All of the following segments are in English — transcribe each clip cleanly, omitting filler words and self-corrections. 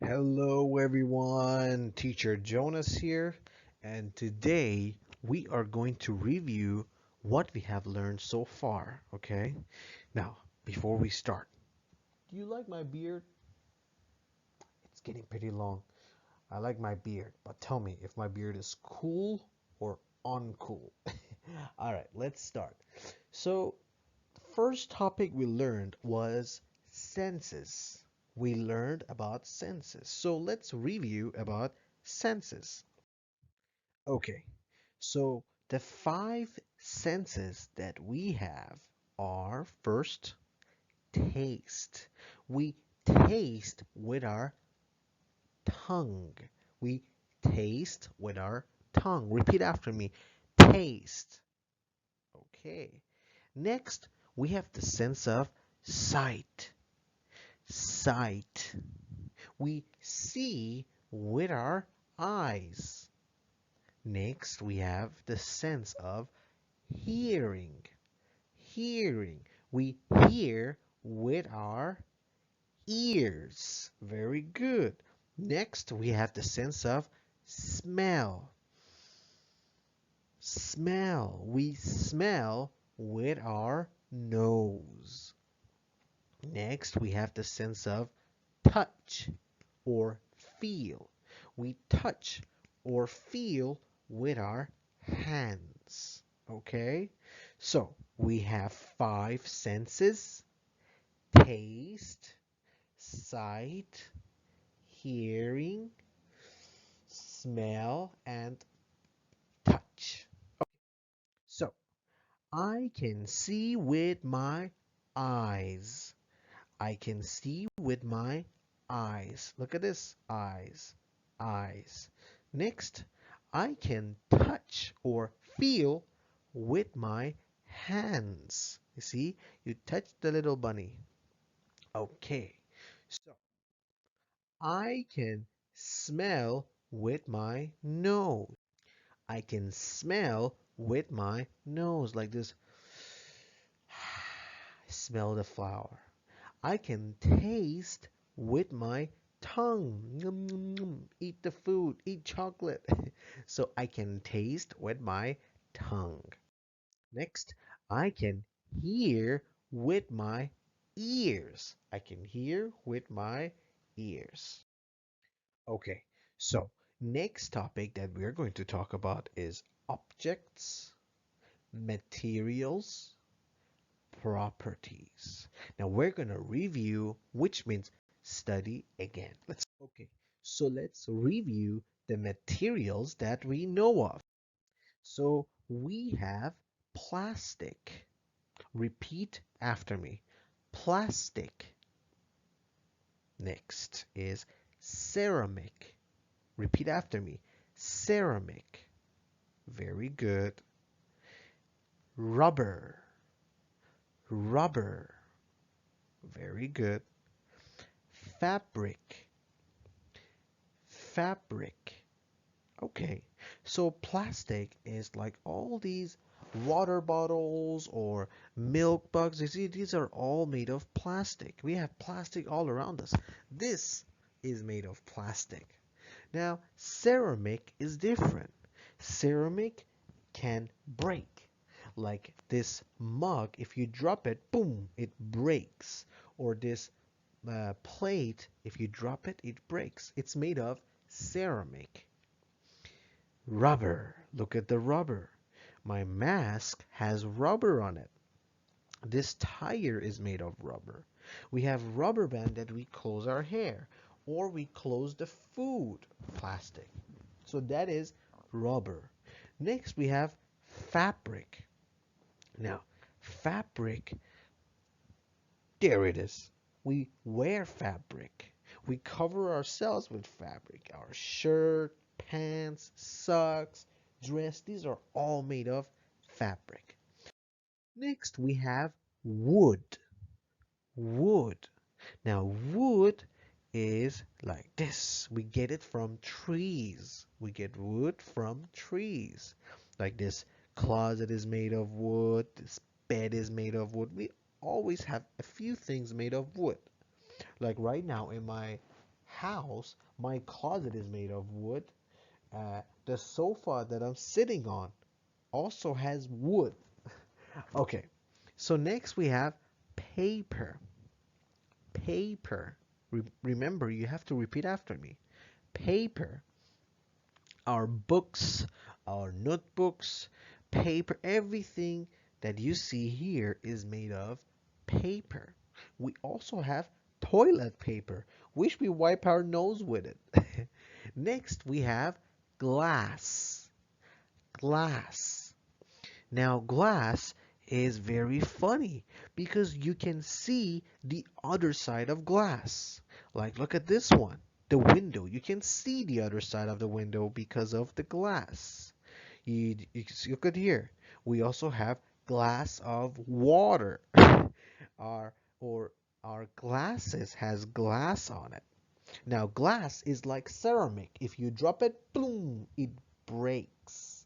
Hello, everyone. Teacher Jonas here, and today we are going to review what we have learned so far. Okay, now before we start, do you like my beard? It's getting pretty long. I like my beard, but tell me if my beard is cool or uncool. All right, let's start. So, first topic we learned was senses. We learned about senses. So let's review about senses. Okay, so the five senses that we have are first, taste. We taste with our tongue. We taste with our tongue. Repeat after me. Taste. Okay. Next, we have the sense of sight. Sight. We see with our eyes. Next, we have the sense of hearing. Hearing. We hear with our ears. Very good. Next, we have the sense of smell. Smell. We smell with our nose. Next, we have the sense of touch or feel. We touch or feel with our hands. Okay? So we have five senses: taste, sight, hearing, smell, and touch. So I can see with my eyes. I can see with my eyes. Look at this. Eyes. Eyes. Next, I can touch or feel with my hands. You see, you touch the little bunny. Okay. So, I can smell with my nose. I can smell with my nose like this. Smell the flower. I can taste with my tongue. Yum, yum, yum. Eat the food, eat chocolate. So I can taste with my tongue. Next, I can hear with my ears. I can hear with my ears. Okay, so next topic that we're going to talk about is objects, materials, properties. Now we're going to review, which means study again. Let's review the materials that we know of. So we have plastic. Repeat after me. Plastic. Next is ceramic. Repeat after me. Ceramic. Very good. Rubber. Rubber. Very good. Fabric. Fabric. Okay, so plastic is like all these water bottles or milk bugs. You see, these are all made of plastic. We have plastic all around us. This is made of plastic. Now, ceramic is different. Ceramic can break. Like this mug, if you drop it, boom, it breaks. Or this plate, if you drop it, it breaks. It's made of ceramic. Rubber. Look at the rubber. My mask has rubber on it. This tire is made of rubber. We have rubber band that we close our hair, or we close the food. Plastic. So that is rubber. Next we have fabric. Now, fabric, there it is. We wear fabric. We cover ourselves with fabric. Our shirt, pants, socks, dress, these are all made of fabric. Next, we have wood. Wood. Now, wood is like this. We get it from trees. We get wood from trees. Like this closet is made of wood. This bed is made of wood. We always have a few things made of wood. Like right now in my house, my closet is made of wood. The sofa that I'm sitting on also has wood. Okay, so next we have paper. Paper. Remember, you have to repeat after me. Paper. Our books, our notebooks, paper, everything that you see here is made of paper. We also have toilet paper, which we wipe our nose with it. Next, we have glass. Glass. Now, glass is very funny because you can see the other side of glass. Like, look at this one, the window. You can see the other side of the window because of the glass. You look at here. We also have glass of water. our or our glasses has glass on it. Now, glass is like ceramic. If you drop it, boom, it breaks.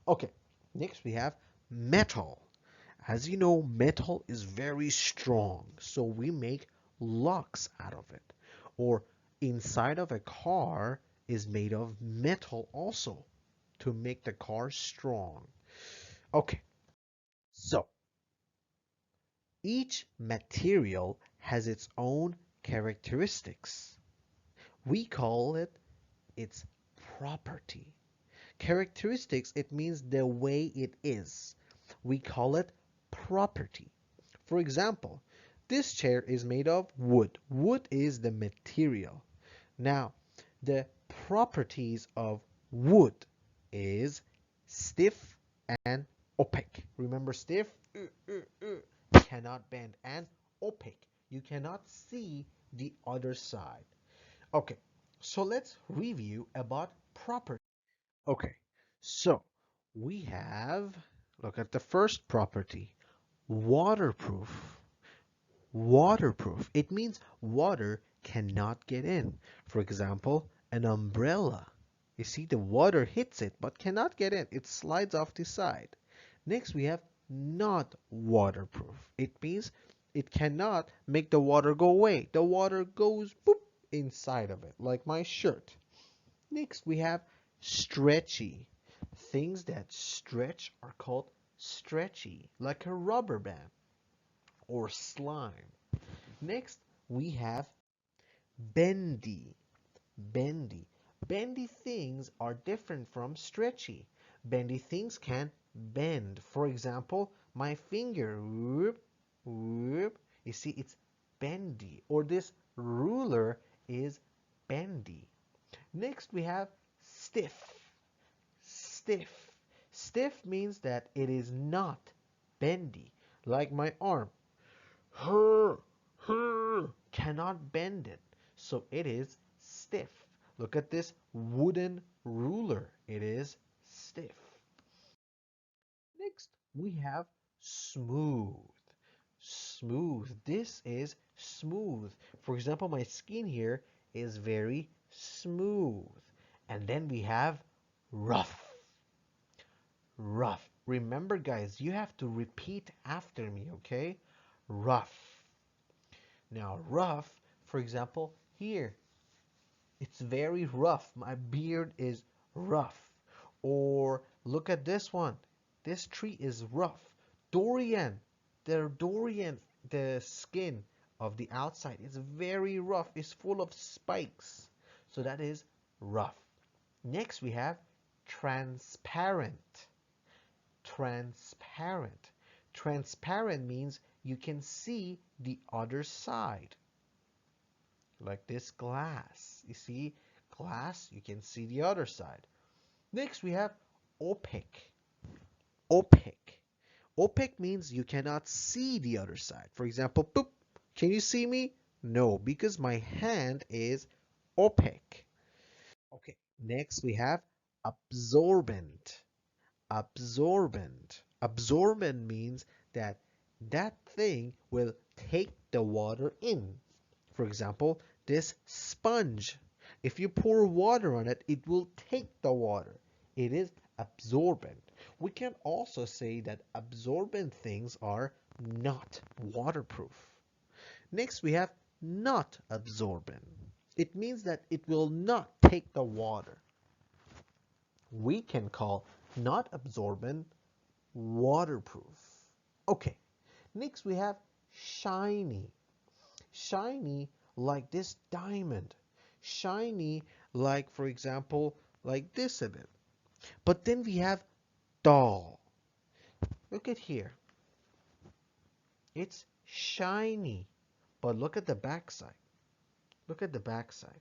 Okay, next we have metal. As you know, metal is very strong, so we make locks out of it. Or inside of a car is made of metal also to make the car strong. Okay, so each material has its own characteristics. We call it its property. Characteristics, it means the way it is. We call it property. For example, this chair is made of wood. Wood is the material. Now, the properties of wood is stiff and opaque. Remember stiff? Cannot bend, and opaque. You cannot see the other side. Okay, so let's review about property. Okay, so we have, look at the first property, waterproof. Waterproof. It means water cannot get in. For example, an umbrella. You see, the water hits it but cannot get in. It slides off the side. Next, we have not waterproof. It means it cannot make the water go away. The water goes boop inside of it, like my shirt. Next, we have stretchy. Things that stretch are called stretchy, like a rubber band or slime. Next, we have bendy. Bendy. Bendy things are different from stretchy. Bendy things can bend. For example, my finger, whoop, whoop. You see, it's bendy. Or this ruler is bendy. Next, we have stiff. Stiff. Stiff means that it is not bendy. Like my arm. Cannot bend it. So it is stiff. Look at this wooden ruler. It is stiff. Next, we have smooth. Smooth. This is smooth. For example, my skin here is very smooth. And then we have rough. Rough. Remember, guys, you have to repeat after me, okay? Rough. Now, rough, for example, here, it's very rough. My beard is rough. Or look at this one. This tree is rough. Durian. The skin of the outside is very rough. It's full of spikes. So that is rough. Next, we have transparent. Transparent. Transparent means you can see the other side. Like this glass. You see glass, you can see the other side. Next, we have opaque. Opaque. Opaque means you cannot see the other side. For example, boop, can you see me? No, because my hand is opaque. Okay, next we have absorbent. Absorbent. Absorbent means that that thing will take the water in. For example, this sponge. If you pour water on it, it will take the water. It is absorbent. We can also say that absorbent things are not waterproof. Next, we have not absorbent. It means that it will not take the water. We can call not absorbent waterproof. Okay, next we have shiny. Shiny like this diamond. Shiny like, for example, like this a bit. But then we have dull. Look at here. It's shiny. But look at the backside. Look at the backside.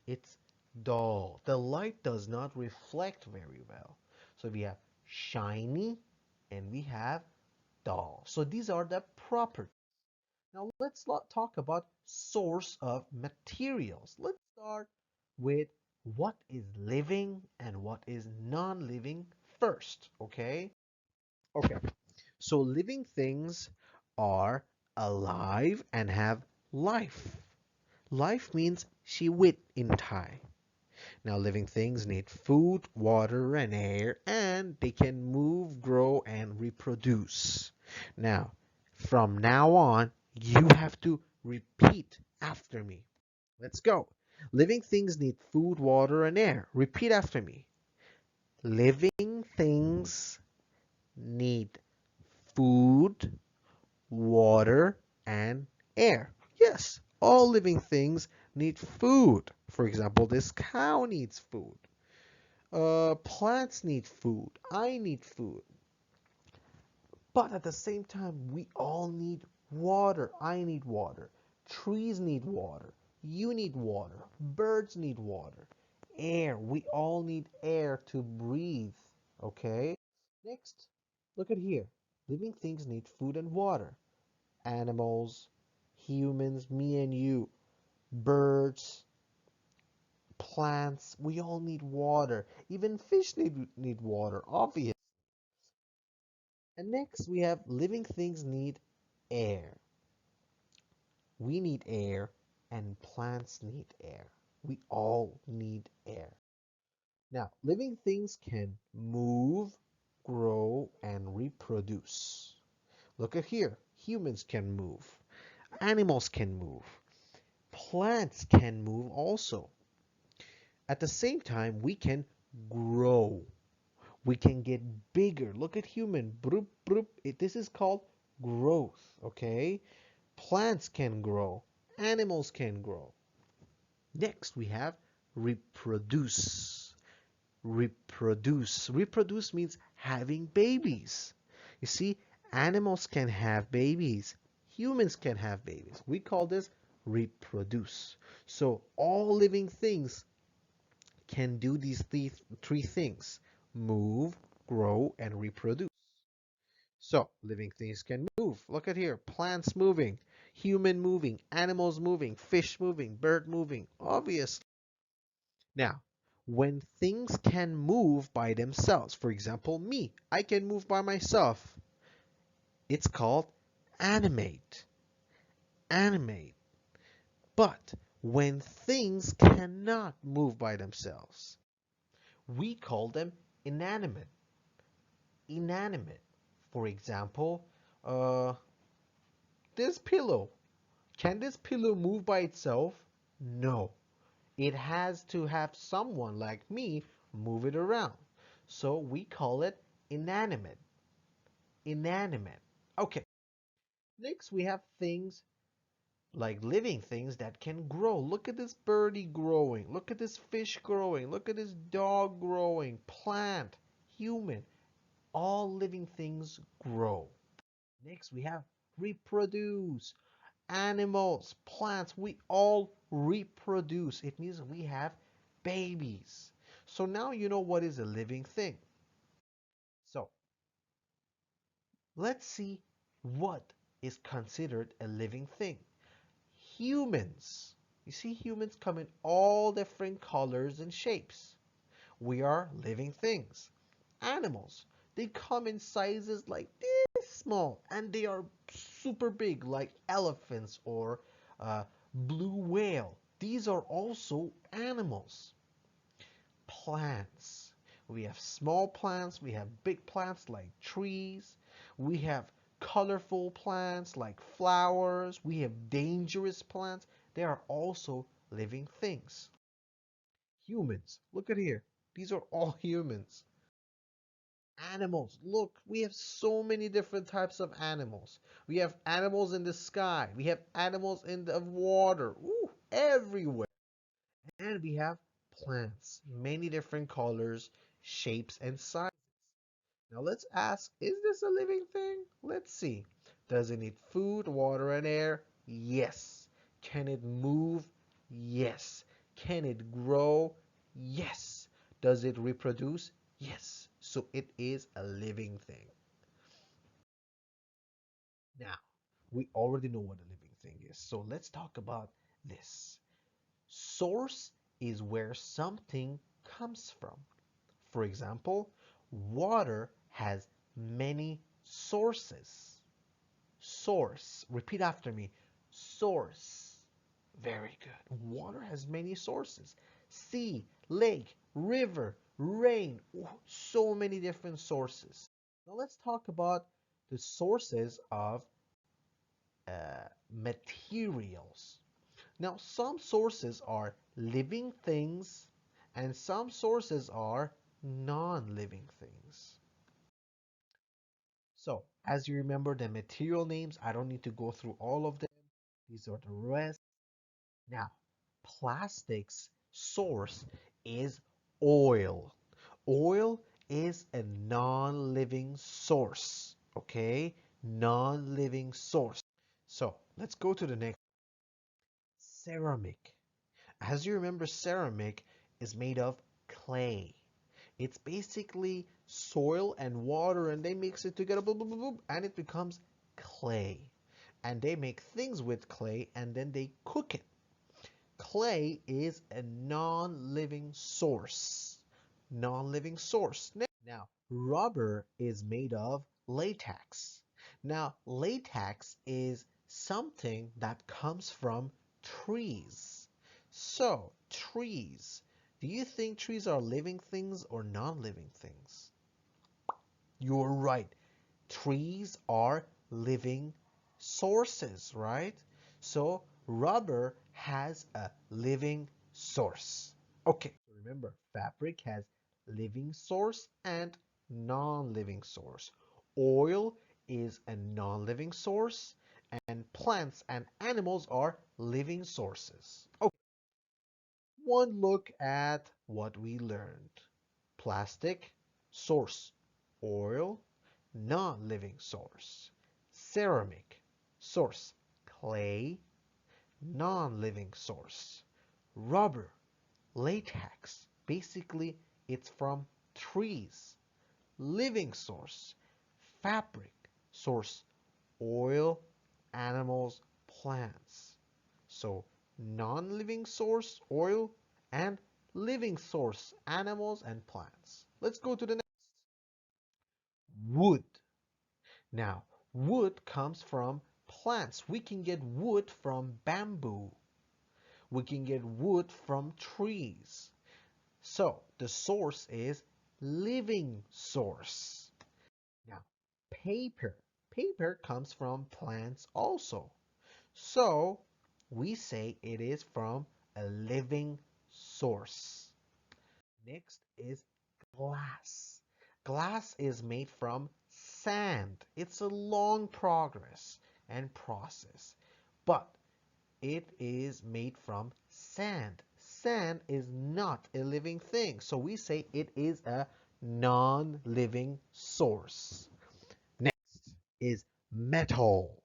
It's dull. The light does not reflect very well. So we have shiny and we have dull. So these are the properties. Now let's talk about source of materials. Let's start with what is living and what is non-living first, okay? Okay, so living things are alive and have life. Life means shiwit in Thai. Now living things need food, water, and air, and they can move, grow, and reproduce. Now, from now on, you have to repeat after me. Let's go. Living things need food, water, and air. Repeat after me. Living things need food, water, and air. Yes, all living things need food. For example, this cow needs food. Plants need food. I need food. But at the same time, we all need water. I need water. Trees need water. You need water. Birds need water. Air. We all need air to breathe. Okay? Next, look at here. Living things need food and water. Animals, humans, me and you, birds, plants, we all need water. Even fish need water, obvious. And next we have living things need air. We need air and plants need air. We all need air. Now, living things can move, grow, and reproduce. Look at here. Humans can move. Animals can move. Plants can move also. At the same time, we can grow. We can get bigger. Look at human. Broop, broop. This is called growth, okay? Plants can grow. Animals can grow. Next, we have reproduce. Reproduce. Reproduce means having babies. You see, animals can have babies. Humans can have babies. We call this reproduce. So all living things can do these three things: move, grow, and reproduce. So living things can move. Look at here. Plants moving, human moving, animals moving, fish moving, bird moving. Obvious. Now, when things can move by themselves, for example, me, I can move by myself. It's called animate. Animate. But when things cannot move by themselves, we call them inanimate. Inanimate. For example, uh, this pillow. Can this pillow move by itself? No. It has to have someone like me move it around. So we call it inanimate. Inanimate. Okay. Next we have things like living things that can grow. Look at this birdie growing. Look at this fish growing. Look at this dog growing. Plant, human. All living things grow. Next, we have reproduce. Animals, plants, we all reproduce. It means we have babies. So now you know what is a living thing. So let's see what is considered a living thing. Humans. You see, humans come in all different colors and shapes. We are living things. Animals, they come in sizes like this small, and they are super big, like elephants or blue whale. These are also animals. Plants. We have small plants, we have big plants like trees, we have colorful plants like flowers, we have dangerous plants. They are also living things. Humans, look at here. These are all humans. Animals, look, we have so many different types of animals. We have animals in the sky. We have animals in the water. Ooh, everywhere. And we have plants, many different colors, shapes, and sizes. Now let's ask, is this a living thing? Let's see. Does it need food, water, and air? Yes. Can it move? Yes. Can it grow? Yes. Does it reproduce? Yes. So it is a living thing. Now, we already know what a living thing is. So let's talk about this. Source is where something comes from. For example, water has many sources. Source. Repeat after me. Source. Very good. Water has many sources. Sea, lake, river, rain. So many different sources. Now let's talk about the sources of materials. Now, some sources are living things and some sources are non-living things. So, as you remember the material names, I don't need to go through all of them. These are the rest. Now, plastics source is oil. Oil is a non-living source, okay? Non-living source. So, let's go to the next. Ceramic. As you remember, ceramic is made of clay. It's basically soil and water and they mix it together, boop, boop, boop, boop, and it becomes clay. And they make things with clay and then they cook it. Clay is a non-living source. Non-living source. Now, rubber is made of latex. Now, latex is something that comes from trees. So, trees. Do you think trees are living things or non-living things? You're right. Trees are living sources, right? So rubber has a living source. Okay, remember, fabric has living source and non-living source. Oil is a non-living source, and plants and animals are living sources. Okay, one look at what we learned. Plastic, source. Oil, non-living source. Ceramic, source. Clay, non-living source. Rubber, latex, basically it's from trees. Living source. Fabric, source. Oil, animals, plants. So non-living source, oil, and living source, animals and plants. Let's go to the next. Wood. Now, wood comes from plants. We can get wood from bamboo. We can get wood from trees. So, the source is living source. Now, paper. Paper comes from plants also. So, we say it is from a living source. Next is glass. Glass is made from sand. It's a long progress and process, but it is made from sand. Sand is not a living thing, so we say it is a non-living source. Next is metal.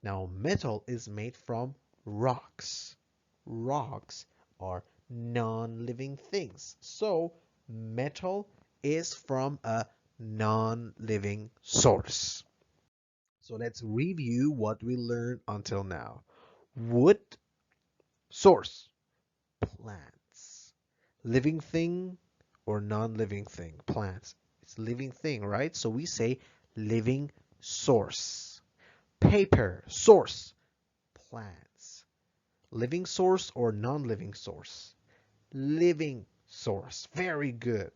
Now, metal is made from rocks. Rocks are non-living things. So, metal is from a non-living source. So, let's review what we learned until now. Wood, source, plants. Living thing or non-living thing? Plants. It's living thing, right? So, we say living source. Paper, source, plants. Living source or non-living source? Living source. Very good.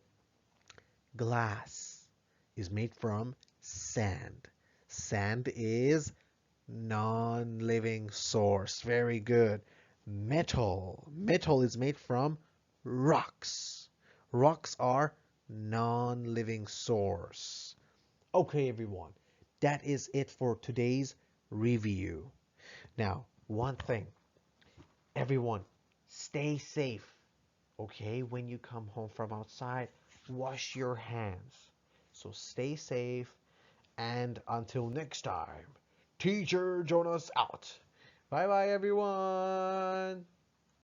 Glass is made from sand. Sand is non-living source. Very good. Metal. Metal is made from rocks. Rocks are non-living source. Okay, everyone. That is it for today's review. Now, one thing. Everyone, stay safe. Okay, when you come home from outside, wash your hands. So stay safe, and until next time, Teacher Jonas out. Bye bye, everyone.